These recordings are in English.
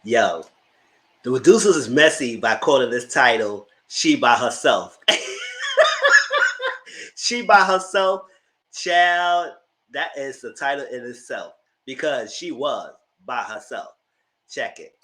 Yo, the producers is messy by calling this title "She by Herself." She by herself, child. That is the title in itself because she was by herself. Check it.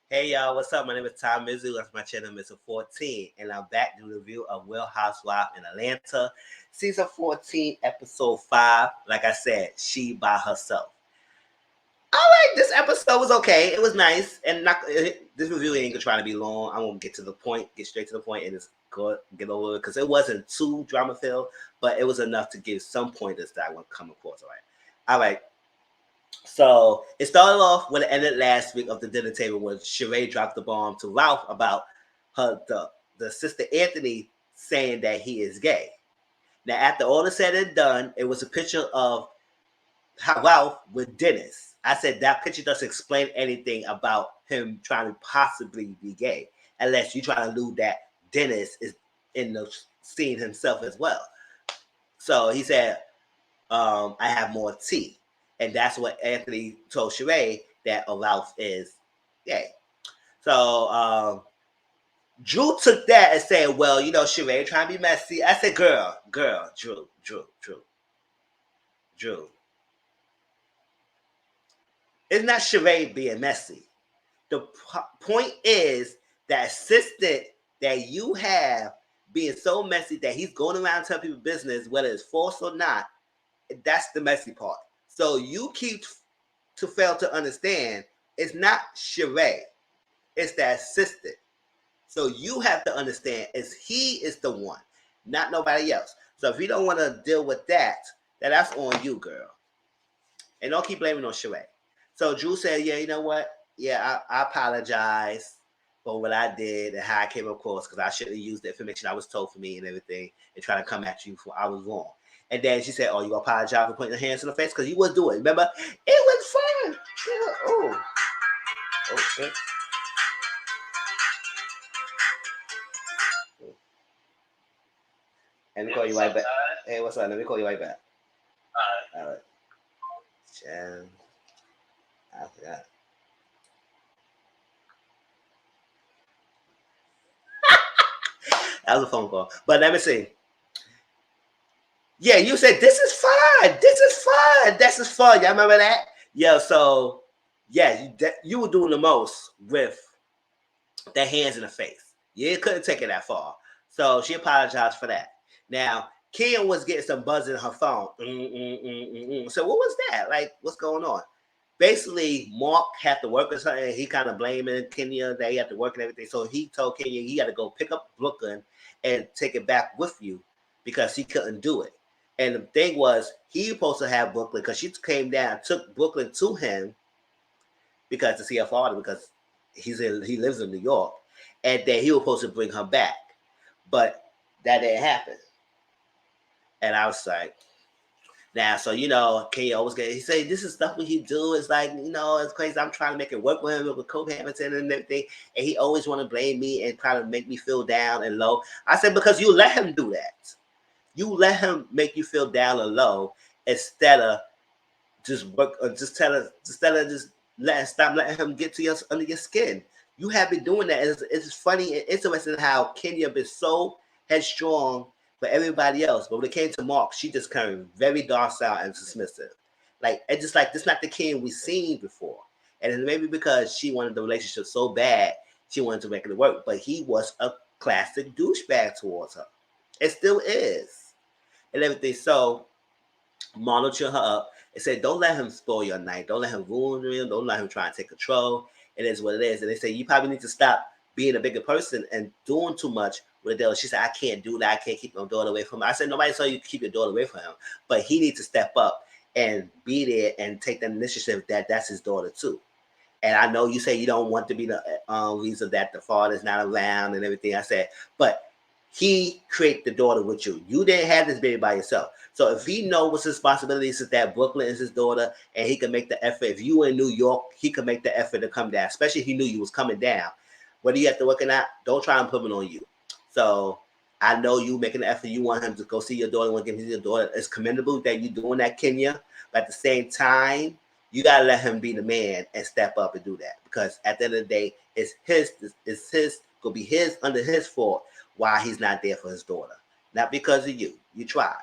Hey y'all, what's up? My name is Mizzle. That's my channel, S14, and I'm back to the review of Real Housewives in Atlanta, season 14, episode 5. Like I said, she by herself. All right, this episode was okay. It was nice, and this review ain't gonna try to be long. I'm gonna get to the point, get straight to the point, and just get over it because it wasn't too drama filled, but it was enough to give some pointers that I want to come across. All right. So it started off when it ended last week of the dinner table when Sheree dropped the bomb to Ralph about the sister Anthony saying that he is gay. Now, after all is said and done, it was a picture of Ralph with Dennis. I said that picture doesn't explain anything about him trying to possibly be gay, unless you try to allude that Dennis is in the scene himself as well. So he said, I have more tea. And that's what Anthony told Sheree that Ralph is gay. So Drew took that and said, well, you know, Sheree trying to be messy. I said, girl, Drew. It's not Sheree being messy. The point is that assistant that you have being so messy that he's going around telling people business, whether it's false or not, that's the messy part. So you keep to fail to understand it's not Sheree, it's the assistant. So you have to understand is he is the one, not nobody else. So if you don't want to deal with that, then that's on you, girl. And don't keep blaming on Sheree. So Drew said, yeah, you know what? Yeah, I apologize for what I did and how I came across because I shouldn't have used the information I was told for me and everything and trying to come at you for I was wrong. And then she said, oh, you apologize for putting your hands in the face? Because you was doing it. Remember? It was fun. Yeah. Oh. Okay. Let me call you right back. Hey, what's up? Let me call you right back. All right. Jen. I forgot. That was a phone call. But let me see. Yeah, you said this is fun. This is fun. This is fun. Y'all remember that? Yeah. So, yeah, you were doing the most with the hands in the face. You couldn't take it that far. So she apologized for that. Now, Kim was getting some buzz in her phone. So what was that? Like, what's going on? Basically, Mark had to work or something. He kind of blaming Kenya that he had to work and everything. So he told Kenya he had to go pick up Brooklyn and take it back with you because he couldn't do it. And the thing was, he was supposed to have Brooklyn because she came down, took Brooklyn to him because to see her father because he lives in New York, and then he was supposed to bring her back, but that didn't happen. And I was like, now, so you know, Kenya always he say this is stuff what he do. It's like, you know, it's crazy. I'm trying to make it work with him with Kobe Hamilton and everything, and he always want to blame me and try to make me feel down and low. I said because you let him do that. You let him make you feel down or low instead of just work or just just stop letting him get to your under your skin. You have been doing that. It's funny and interesting how Kenya been so headstrong for everybody else, but when it came to Mark, she just came very docile and dismissive. Like it's just like this not the Ken we seen before. And maybe because she wanted the relationship so bad, she wanted to make it work. But he was a classic douchebag towards her. It still is. And everything. So monitor her up and say, don't let him spoil your night. Don't let him ruin you. Don't let him try and take control. It is what it is. And they say, you probably need to stop being a bigger person and doing too much with Adele. She said, I can't do that. I can't keep my daughter away from him. I said, nobody told you to keep your daughter away from him. But he needs to step up and be there and take the initiative that that's his daughter too. And I know you say you don't want to be the reason that the father's not around and everything. I said, but he created the daughter with you. You didn't have this baby by yourself. So if he knows what's his responsibilities is that Brooklyn is his daughter and he can make the effort. If you in New York, he can make the effort to come down, especially if he knew you was coming down. Whether you have to work or not, don't try and put it on you. So I know you making the effort. You want him to go see your daughter. Want to get him your daughter. It's commendable that you're doing that, Kenya. But at the same time, you gotta let him be the man and step up and do that. Because at the end of the day, it's gonna be his under his fault why he's not there for his daughter. Not because of you. You tried.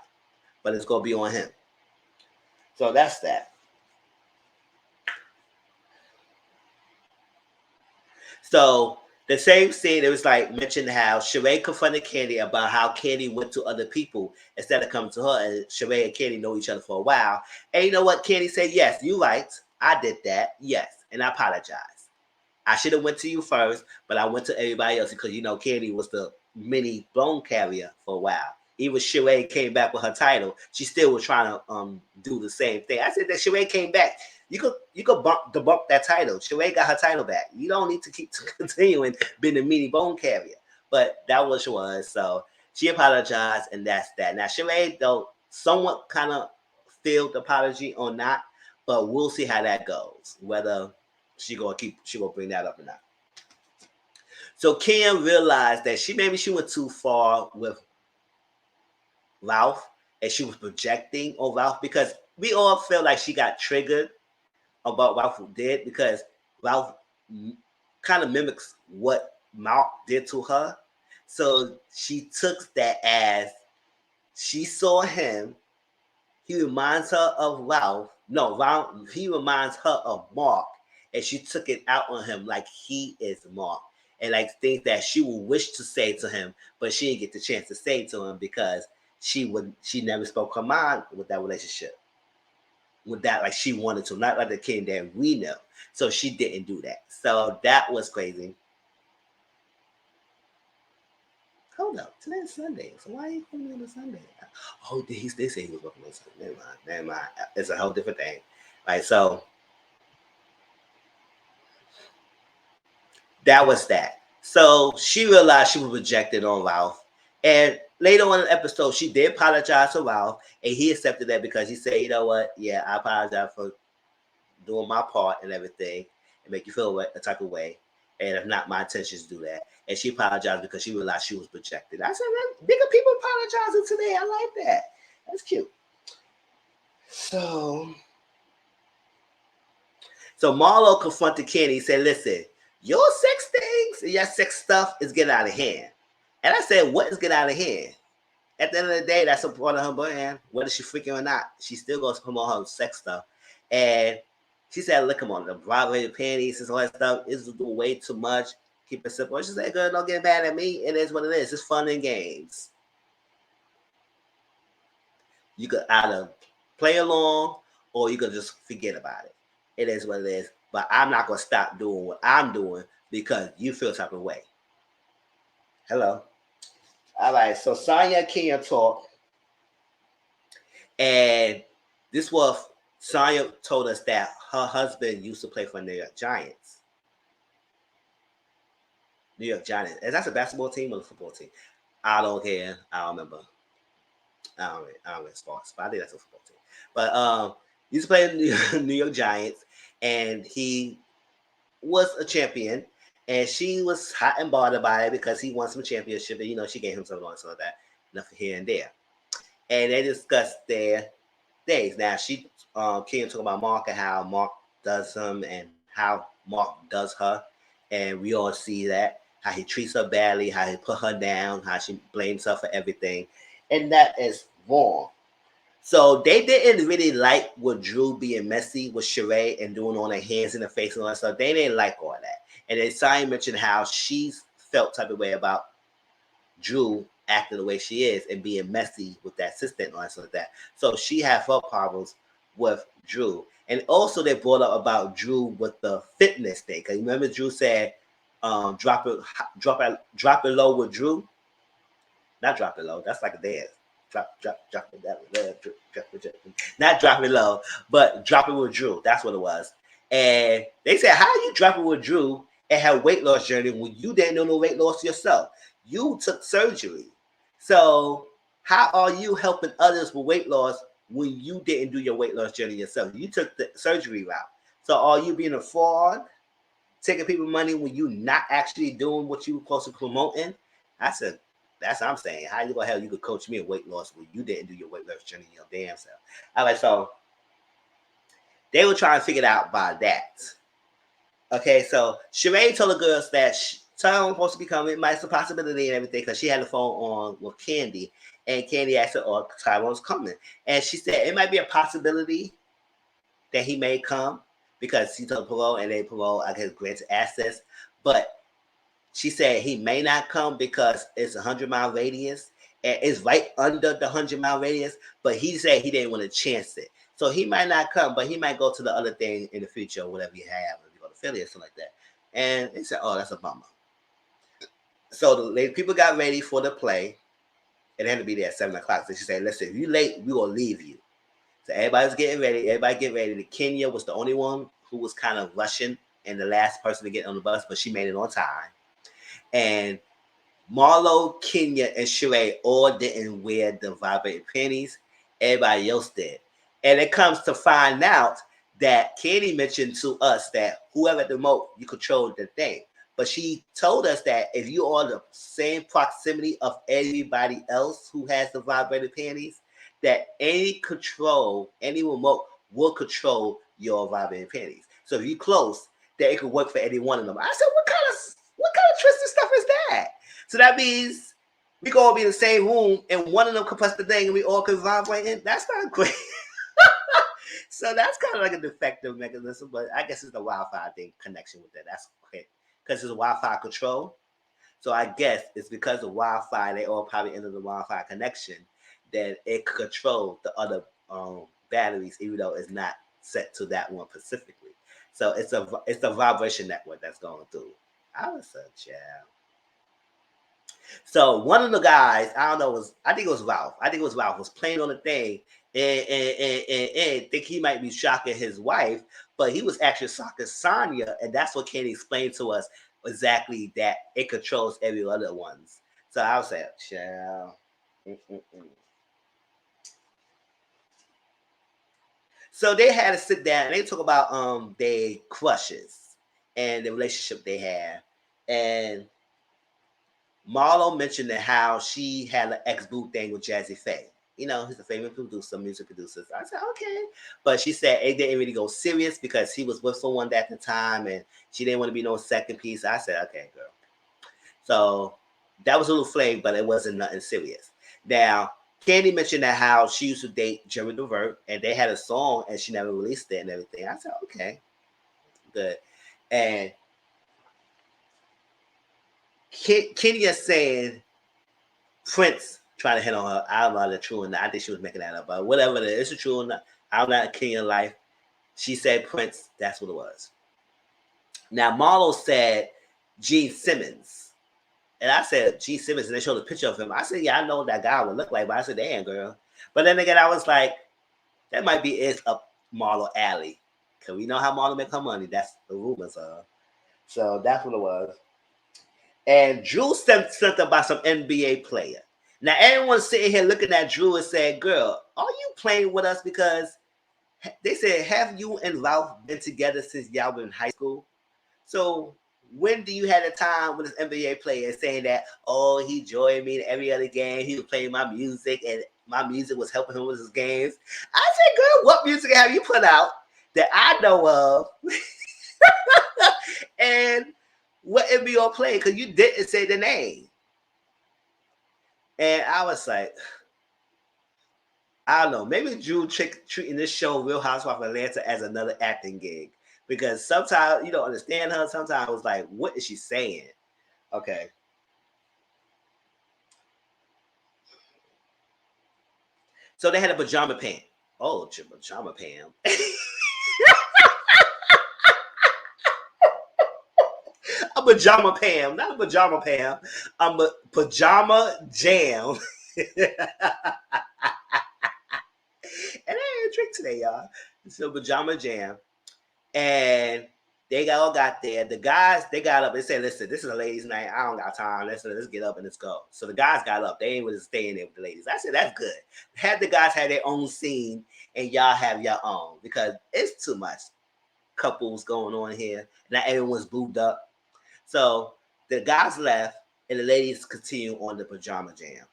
But it's gonna be on him. So that's that. So the same scene, it was like mentioned how Sheree confronted Candy about how Candy went to other people instead of coming to her. And Sheree and Candy know each other for a while. And you know what? Candy said, yes, you right. I did that. Yes. And I apologize. I should have went to you first, but I went to everybody else because, you know, Candy was the mini bone carrier for a while. Even Sheree came back with her title, she still was trying to do the same thing. I said that Sheree came back. You could debunk that title. Sheree got her title back. You don't need to keep continuing being the mini bone carrier. But that was she was. So she apologized, and that's that. Now Sheree, though, somewhat kind of failed the apology or not, but we'll see how that goes. Whether she gonna bring that up or not. So Kim realized that maybe she went too far with Ralph, and she was projecting on Ralph because we all felt like she got triggered about Ralph did because Ralph kind of mimics what Mark did to her. So she took that as she saw him. He reminds her of Ralph. No, Ralph, he reminds her of Mark, and she took it out on him like he is Mark. And like things that she would wish to say to him, but she didn't get the chance to say to him because she never spoke her mind with that relationship. With that, like she wanted to, not like the kid that we know. So she didn't do that. So that was crazy. Hold up, today's Sunday. So why are you coming on a Sunday? Oh, they say he was working on Sunday. Never mind. It's a whole different thing. Right, so that was that. So she realized she was rejected on Ralph. And later on in the episode, she did apologize to Ralph, and he accepted that because he said, you know what? Yeah, I apologize for doing my part and everything and make you feel a type of way. And if not my intention to do that. And she apologized because she realized she was projected. I said, man, bigger people apologizing today. I like that. That's cute. So Marlo confronted Kenny. He said, listen, your sex things and your sex stuff is getting out of hand. And I said, what is getting out of hand? At the end of the day, that's a part of her brand. Whether she's freaking or not, she still goes to promote her sex stuff. And she said, look, come on, the Broadway panties and all that stuff is doing way too much. Keep it simple. She said, girl, don't get mad at me. It is what it is. It's fun and games. You could either play along or you could just forget about it. It is what it is. But I'm not going to stop doing what I'm doing because you feel type of way. Hello. All right. So Sonya and Kenya talk. And this was, Sonya told us that her husband used to play for New York Giants. New York Giants. Is that a basketball team or a football team? I don't care. I don't remember. I don't remember sports, but I think that's a football team. But used to play in the New York Giants, and he was a champion. And she was hot and bothered by it because he won some championship, and you know she gave him something like that, nothing here and there. And they discussed their things. Now she came talking about Mark and how Mark does him and how Mark does her, and we all see that how he treats her badly, how he put her down, how she blames her for everything, and that is wrong. So they didn't really like with Drew being messy with Sheree and doing all their hands in the face and all that stuff. They didn't like all that. And then Simon mentioned how she's felt type of way about Drew acting the way she is and being messy with that assistant and all that stuff like that. So she had her problems with Drew. And also they brought up about Drew with the fitness thing. Because remember Drew said, drop it low with Drew. Not drop it low. That's like a dance. Drop it. Not drop it low, but drop it with Drew. That's what it was. And they said, how you drop it with Drew and have weight loss journey when you didn't know no weight loss yourself? You took surgery. So how are you helping others with weight loss when you didn't do your weight loss journey yourself? You took the surgery route. So are you being a fraud, taking people money when you not actually doing what you were supposed to promoting? That's what I'm saying. How you gonna hell you could coach me in weight loss when you didn't do your weight loss journey your damn self? All right, so they were trying to figure it out by that. Okay, so Sheree told the girls that Tyrone was supposed to be coming. It might be a possibility and everything because she had the phone on with Candy, and Candy asked her, "Oh, Tyrone's coming," and she said it might be a possibility that he may come because he told parole and they parole, I guess, granted access, but she said he may not come because it's a 100-mile radius and it's right under the 100-mile radius. But he said he didn't want to chance it, so he might not come, but he might go to the other thing in the future or whatever you have, if you go to Philly or something like that. And they said, "Oh, that's a bummer." So the people got ready for the play. It had to be there at 7 o'clock. So she said, "Listen, if you late, we gonna leave you." So everybody's getting ready. Everybody get ready. The Kenya was the only one who was kind of rushing and the last person to get on the bus, but she made it on time. And Marlo, Kenya, and Sheree all didn't wear the vibrating panties. Everybody else did. And it comes to find out that Candy mentioned to us that whoever at the remote, you control the thing. But she told us that if you are the same proximity of everybody else who has the vibrating panties, that any remote will control your vibrating panties. So if you close, that it could work for any one of them. I said, what kind of twisted stuff is that? So that means we could all be in the same room and one of them could press the thing and we all could vibrate in. That's not great. So that's kind of like a defective mechanism, but I guess it's the Wi-Fi thing connection with that. That's great because it's a Wi-Fi control. So I guess it's because of Wi-Fi, they all probably into the Wi-Fi connection, that it could control the other batteries, even though it's not set to that one specifically. So it's a vibration network that's going through. I was such yeah. So one of the guys, I don't know, I think it was Ralph. I think it was Ralph was playing on the thing and think he might be shocking his wife, but he was actually shocking Sonya, and that's what Kenny explained to us exactly that it controls every other ones. So I was like, child. Mm-mm-mm. So they had to sit down and they talk about their crushes and the relationship they have. And Marlo mentioned that how she had an ex-boo thing with Jazzy Faye. You know, he's a famous producer, music producer. So I said, okay. But she said it didn't really go serious because he was with someone at the time and she didn't want to be no second piece. I said, okay, girl. So that was a little flame, but it wasn't nothing serious. Now, Candy mentioned that how she used to date Jeremy DeVert and they had a song and she never released it and everything. I said, okay, good. And Kenya saying Prince trying to hit on her. I don't know if that's true or not. I think she was making that up, but whatever it is, it's true or not. I'm not a king of life. She said Prince. That's what it was. Now Marlo said Gene Simmons, and I said Gene Simmons, and they showed a picture of him. I said, yeah, I know what that guy would look like, but I said, damn, girl. But then again, I was like, that might be it up Marlo alley, because we know how Marlo make her money. That's the rumors are. So that's what it was. And Drew sent something about some NBA player. Now everyone's sitting here looking at Drew and saying, "Girl, are you playing with us?" Because they said, "Have you and Ralph been together since y'all been in high school?" So when do you have a time with this NBA player saying that, "Oh, he joined me in every other game. He was playing my music, and my music was helping him with his games." I said, "Girl, what music have you put out that I know of?" And what NBA player? Because you didn't say the name. And I was like, I don't know. Maybe Drew treating this show, Real Housewives of Atlanta, as another acting gig. Because sometimes you don't understand her. Sometimes I was like, what is she saying? Okay. So they had a pajama pant. Oh, pajama pant. A pajama Pam, not a pajama Pam. I'm a pajama jam. And I had a drink today, y'all. So pajama jam. And They all got there. The guys, they got up and said, listen, this is a ladies' night. I don't got time. Let's get up and let's go. So the guys got up. They ain't was staying there with the ladies. I said, that's good. Have the guys have their own scene and y'all have your own because it's too much couples going on here. Not everyone's booed up. So the guys left and the ladies continue on the pajama jam.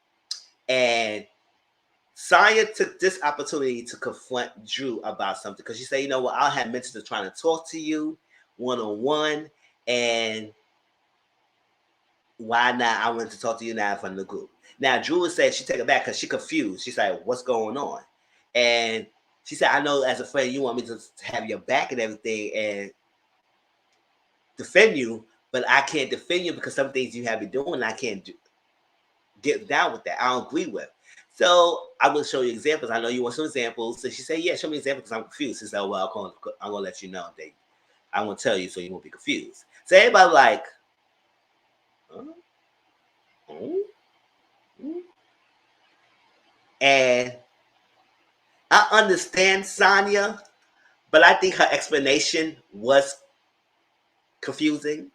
And Sonya took this opportunity to confront Drew about something because she said, you know what, I had mentioned trying to talk to you one-on-one, and why not? I wanted to talk to you now in front of the group. Now, Drew said she take it back because she confused. She's like, what's going on? And she said, I know as a friend you want me to have your back and everything and defend you, but I can't defend you because some things you have been doing, I can't get down with that. I don't agree with. So I will show you examples. I know you want some examples. So she said, yeah, show me examples because I'm confused. She said, well, I'm going to let you know. I won't tell you so you won't be confused. So everybody like, and I understand Sonya, but I think her explanation was confusing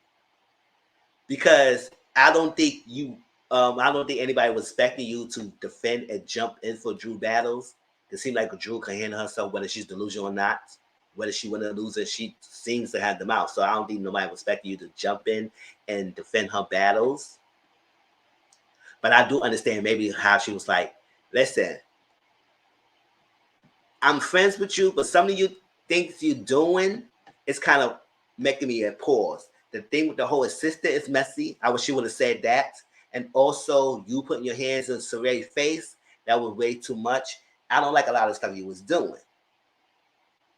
because I don't think anybody was expecting you to defend and jump in for Drew battles. It seemed like Drew can handle herself, whether she's delusional or not. Whether she win or lose, she seems to have them out. So I don't think nobody was expecting you to jump in and defend her battles. But I do understand maybe how she was like, listen, I'm friends with you, but some of you things you're doing is kind of making me a pause. The thing with the whole assistant is messy. I wish she would have said that. And also, you putting your hands in Saray's face, that was way too much. I don't like a lot of stuff you was doing.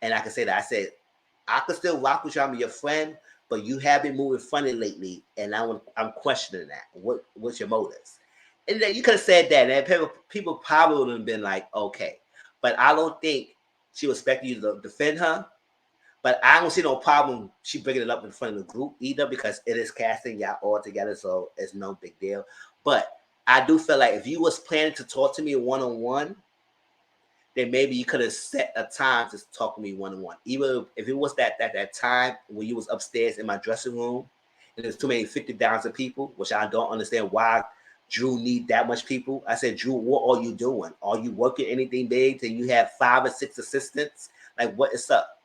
And I can say that. I said, I could still rock with you. I'm your friend, but you have been moving funny lately, and I'm questioning that. What's your motives? And then you could have said that, and people probably would have been like, okay. But I don't think she was expecting you to defend her. But I don't see no problem she bringing it up in front of the group either because it is casting y'all all together, so it's no big deal. But I do feel like if you was planning to talk to me one-on-one, then maybe you could have set a time to talk to me one-on-one. Even if it was that time when you was upstairs in my dressing room and there's too many 50,000 people, which I don't understand why Drew need that much people. I said, Drew, what are you doing? Are you working anything big? Do you have 5 or 6 assistants? Like, what is up?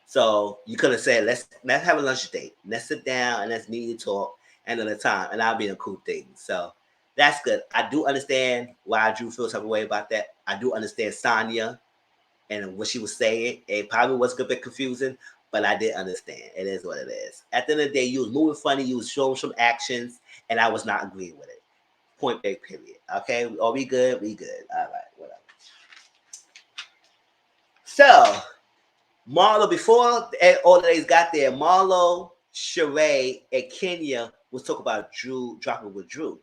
So you could have said, let's have a lunch date. Let's sit down and let's meet and talk another time. And that'll be a cool thing. So that's good. I do understand why Drew feels some way about that. I do understand Sonya and what she was saying. It probably was a bit confusing, but I did understand. It is what it is. At the end of the day, you was moving funny. You was showing some actions, and I was not agreeing with it. Point blank, period. Okay? Are we good? We good. All right, whatever. So, Marlo, before all the days got there, Marlo, Sheree, and Kenya was talking about Drew, dropping with Drew.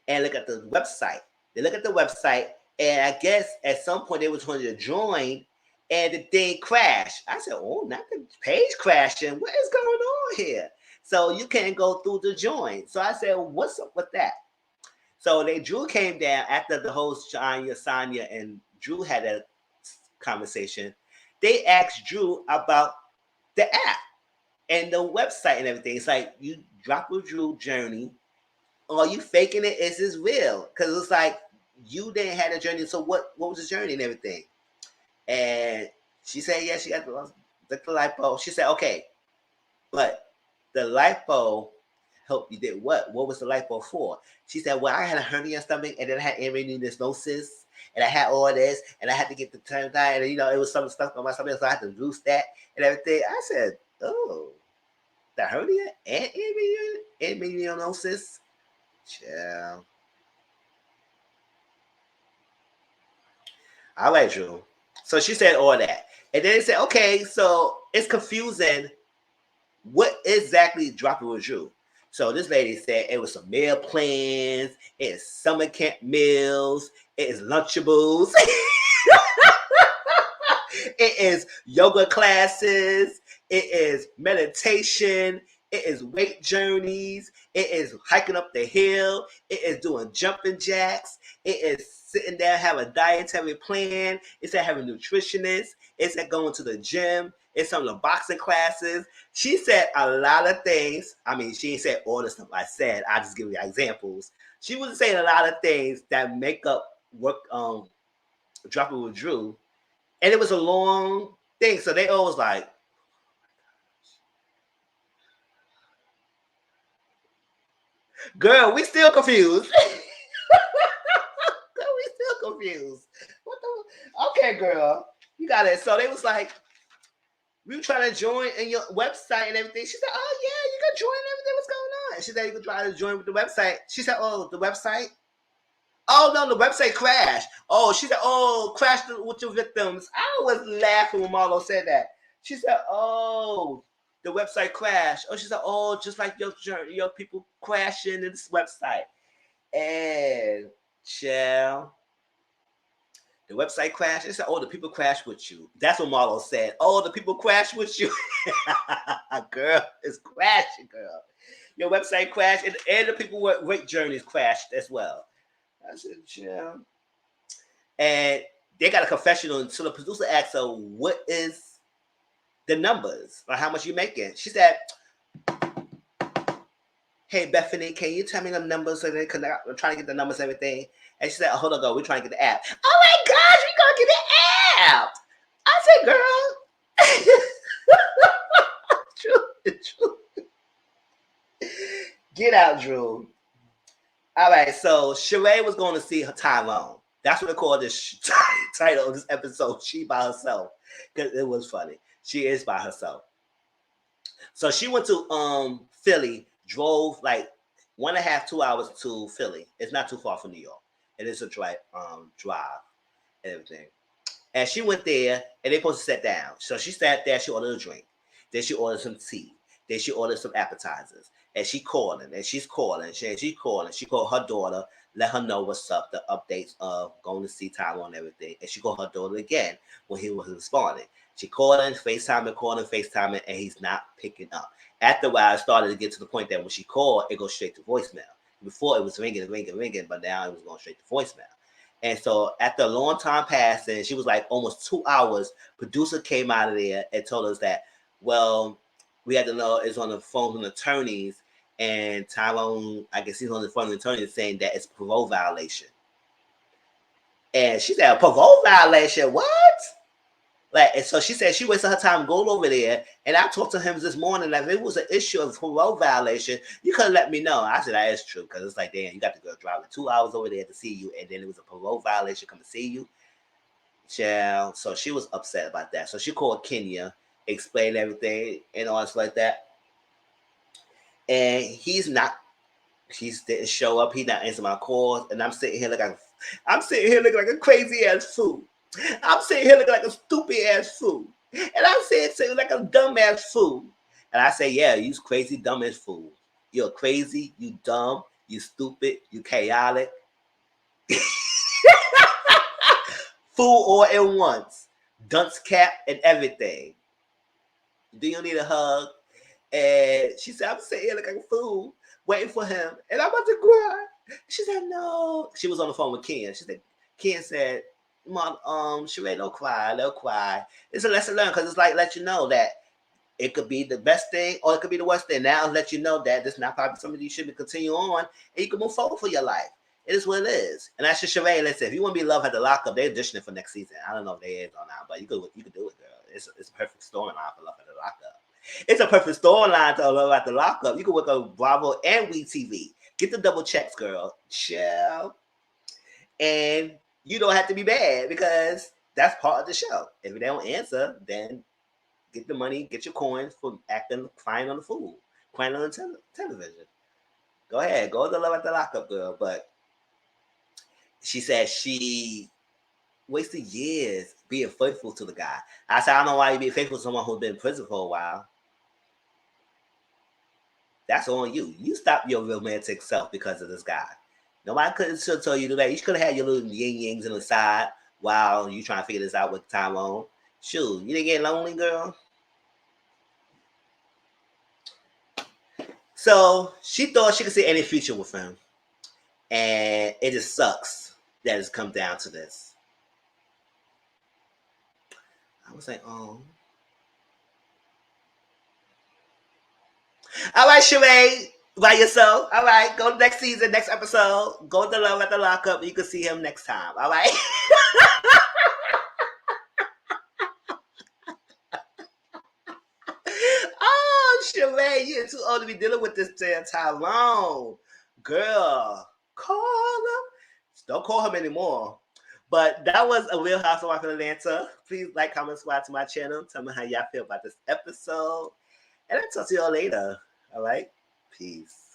And look at the website. They look at the website, and I guess at some point they was going to join, and the thing crashed. I said, oh, not the page crashing. What is going on here? So you can't go through the join. So I said, what's up with that? So Drew came down after the whole Sonya, and Drew had a conversation. They asked Drew about the app and the website and everything. It's like, you drop with Drew journey. Are you faking it? Is this real? Because it's like you didn't have a journey. So what was the journey and everything? And she said, yeah, she got the lipo. She said, okay, but the lipo helped you did what? What was the lipo for? She said, well, I had a hernia stomach, and then I had ameurysnosis, and I had all this, and I had to get the turn diet, and it was some stuff on my stomach, so I had to reduce that and everything. I said, oh, the hernia and ameurysnosis? Yeah. All right, Drew. So she said all that. And then they said, okay, so it's confusing. What exactly dropping with Drew? So this lady said it was some meal plans, it is summer camp meals, it is Lunchables, it is yoga classes, it is meditation, it is weight journeys, it is hiking up the hill, it is doing jumping jacks, it is sitting there, have a dietary plan. It's at having a nutritionist. It's at going to the gym. It's on the boxing classes. She said a lot of things. I mean, she ain't said all the stuff I said. I just give you examples. She was saying a lot of things that make up work. Drop It with Drew, and it was a long thing. So they always like, girl, we still confused. Girl, we still confused. What the? Okay, girl, you got it. So they was like, we were trying to join in your website and everything. She said, oh yeah, you can join everything. What's going on? She said you could try to join with the website. She said, oh, the website. Oh no, the website crashed. Oh, she said, oh, crashed with your victims. I was laughing when Marlo said that. She said, oh, the website crashed. Oh, she said, oh, just like your people crashing in this website. And chill. The website crashed. She said, oh, the people crashed with you. That's what Marlo said. Oh, the people crashed with you. Girl, it's crashing, girl. Your website crashed, and the people with rape journeys crashed as well. I said, yeah. And they got a confessional. So the producer asked her, what is the numbers? Or how much you making? She said, hey, Bethany, can you tell me the numbers? So I'm trying to get the numbers and everything. And she said, oh, hold on, girl. We're trying to get the app. Oh, my gosh, we're going to get the app. I said, girl. Drew. Get out, Drew. All right, so Sheree was going to see her Tyrone. That's what they call this title of this episode, She by Herself. Because it was funny. She is by herself. So she went to Philly, drove like 1.5, 2 hours to Philly. It's not too far from New York. It is a drive and everything. And she went there, and they supposed to sit down. So she sat there, she ordered a drink. Then she ordered some tea. Then she ordered some appetizers. And she's calling. She called her daughter, let her know what's up, the updates of going to see Tyrone and everything. And she called her daughter again when he was responding. She called him, FaceTiming, and he's not picking up. After a while, it started to get to the point that when she called, it goes straight to voicemail. Before it was ringing, but now it was going straight to voicemail. And so after a long time passing, she was like almost 2 hours, producer came out of there and told us that, well, we had to know it's on the phone with attorneys, and Tyrone, I guess he's on the phone with attorneys saying that it's parole violation. And she said, a parole violation? What? Like, and so she said she wasted her time going over there. And I talked to him this morning that if it was an issue of parole violation, you could have let me know. I said, that is true. Because it's like, damn, you got to go drive 2 hours over there to see you. And then it was a parole violation come to see you. Child. So she was upset about that. So she called Kenya, explained everything and all stuff like that. And he didn't show up. He not answering my calls. And I'm sitting here looking like a crazy ass fool. I'm sitting here looking like a stupid ass fool. And I'm sitting like a dumb ass fool. And I say, yeah, you crazy, dumb ass fool. You're crazy, you dumb, you stupid, you chaotic. Fool all at once. Dunce cap and everything. Do you need a hug? And she said, I'm sitting here looking like a fool, waiting for him. And I'm about to cry. She said, no. She was on the phone with Ken. Ken said, Mom, Sheree, don't cry. It's a lesson learned because it's like let you know that it could be the best thing or it could be the worst thing. Now let you know that this is not probably something you should continue on and you can move forward for your life. It is what it is. And that's just Sheree. Listen, if you want to be loved at the lockup, they're auditioning for next season. I don't know if they is or not, but you could do it, girl. It's a perfect storyline for love at the lockup. It's a perfect storyline to love at the lockup. You can work on Bravo and WeTV. Get the double checks, girl. Chill. And you don't have to be bad because that's part of the show. If they don't answer, then get the money, get your coins for crying on the fool, crying on the television. Go ahead, go to love at the lockup, girl. But she said she wasted years being faithful to the guy. I said, I don't know why you be faithful to someone who's been in prison for a while. That's on you. You stop your romantic self because of this guy. Nobody could have told you to do that. You could have had your little yin-yings on the side while you trying to figure this out with Tyrone. Shoot, you didn't get lonely, girl? So she thought she could see any future with him. And it just sucks that has come down to this. I was like, oh. All right, Sheree, by yourself. All right, go next season, next episode. Go to Love at the Lockup. You can see him next time. All right. Oh, Sheree, you're too old to be dealing with this damn Tyrone. Girl, call him. Don't call him anymore. But that was a Real Housewife of Atlanta. Please like, comment, subscribe to my channel. Tell me how y'all feel about this episode. And I'll talk to y'all later. All right? Peace.